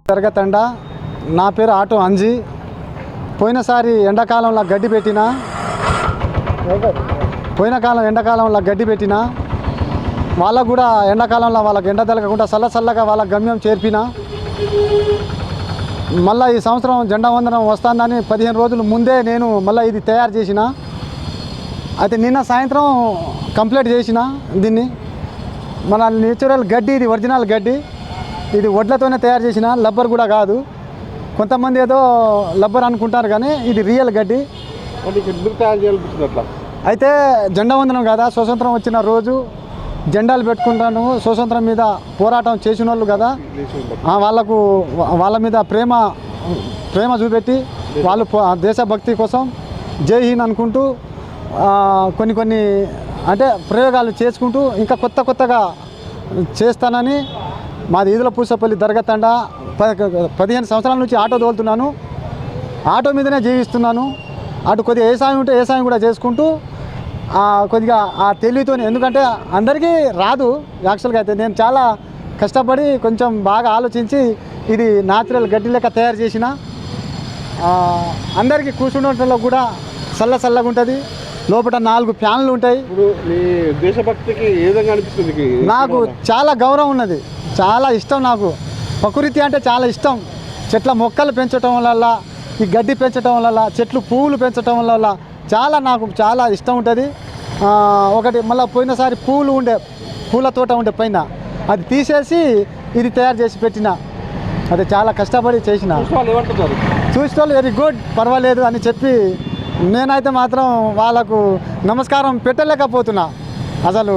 జరగతండ నా పేరు ఆటో అంజీ. పోయినసారి ఎండాకాలంలో గడ్డి పెట్టిన గడ్డి పెట్టిన వాళ్ళకు కూడా ఎండాకాలంలో వాళ్ళకి ఎండ తగలకుండా చల్లగా వాళ్ళ గమ్యం చేర్పిన. మళ్ళీ ఈ సంవత్సరం జెండా వందనం వస్తుందని 15 రోజుల ముందే నేను మళ్ళీ ఇది తయారు చేసిన. అయితే నిన్న సాయంత్రం కంప్లీట్ చేసిన దీన్ని. మన నేచురల్ గడ్డి, ఇది ఒరిజినల్ గడ్డి, ఇది వడ్లతోనే తయారు చేసిన, లబ్బర్ కూడా కాదు. కొంతమంది ఏదో లబ్బర్ అనుకుంటారు కానీ ఇది రియల్ గడ్డి. అయితే జెండా వందనం కదా, స్వతంత్రం వచ్చిన రోజు జెండాలు పెట్టుకుంటాను. స్వతంత్రం మీద పోరాటం చేసిన వాళ్ళు కదా, వాళ్ళ మీద ప్రేమ చూపెట్టి వాళ్ళు దేశభక్తి కోసం జై హింద్ అనుకుంటూ కొన్ని అంటే ప్రయోగాలు చేసుకుంటూ ఇంకా కొత్తగా చేస్తానని. మాది ఈదుల పూసపల్లి దర్గతండ. 15 సంవత్సరాల నుంచి ఆటో తోలుతున్నాను, ఆటో మీదనే జీవిస్తున్నాను. అటు కొద్దిగా వ్యవసాయం ఉంటే వ్యవసాయం కూడా చేసుకుంటూ కొద్దిగా ఆ తెలివితో, ఎందుకంటే అందరికీ రాదు యాక్చువల్గా. అయితే నేను చాలా కష్టపడి కొంచెం బాగా ఆలోచించి ఇది న్యాచురల్ గడ్డి లెక్క తయారు చేసిన. అందరికీ కూర్చుండటంలో కూడా చల్లగా ఉంటుంది. లోపల 4 ఫ్యాన్లు ఉంటాయి. ఇప్పుడు మీ దేశభక్తికి ఏ విధంగా అనిపిస్తుంది? నాకు చాలా గౌరవం ఉన్నది, చాలా ఇష్టం. నాకు ప్రకృతి అంటే చాలా ఇష్టం. చెట్ల మొక్కలు పెంచడం వల్ల, ఈ గడ్డి పెంచడం వల్ల, చెట్లు పువ్వులు పెంచడం వల్ల నాకు చాలా ఇష్టం ఉంటుంది. ఒకటి మళ్ళీ పోయినసారి పూల తోట ఉండే పైన అది తీసేసి ఇది తయారు చేసి పెట్టిన. అది చాలా కష్టపడి చేసిన. చూసిన వాళ్ళు వెరీ గుడ్, పర్వాలేదు అని చెప్పి, నేనైతే మాత్రం వాళ్ళకు నమస్కారం పెట్టలేకపోతున్నా. అసలు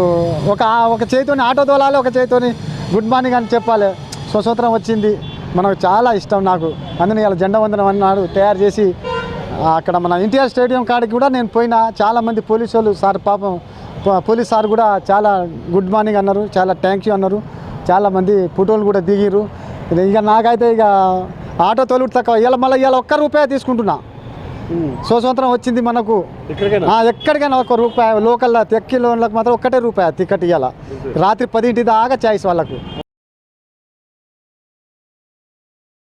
ఒక చేతితోని ఆటో తోలాలి, ఒక చేతితోని గుడ్ మార్నింగ్ అని చెప్పాలి. స్వతంత్రం వచ్చింది, మనకు చాలా ఇష్టం నాకు. అందుకని ఇలా జెండా వందనం అన్నాడు తయారు చేసి అక్కడ మన ఎన్టీఆర్ స్టేడియం కాడికి కూడా నేను పోయినా. చాలామంది పోలీసు వాళ్ళు సార్, పాపం పోలీస్ సార్ కూడా చాలా గుడ్ మార్నింగ్ అన్నారు, చాలా థ్యాంక్ యూ అన్నారు. చాలామంది ఫోటోలు కూడా దిగిరు. ఇక నాకైతే ఇక ఆటో తోలుడు తక్కువ. మళ్ళీ ₹1 తీసుకుంటున్నా. స్వతంత్రం వచ్చింది మనకు, ఎక్కడికైనా ₹1. లోకల్ తెక్కిలోళ్ళకి మాత్రం ₹1 టికెట్ ఇవ్వాలి. రాత్రి 10 దాకా చాయిస్ వాళ్ళకు.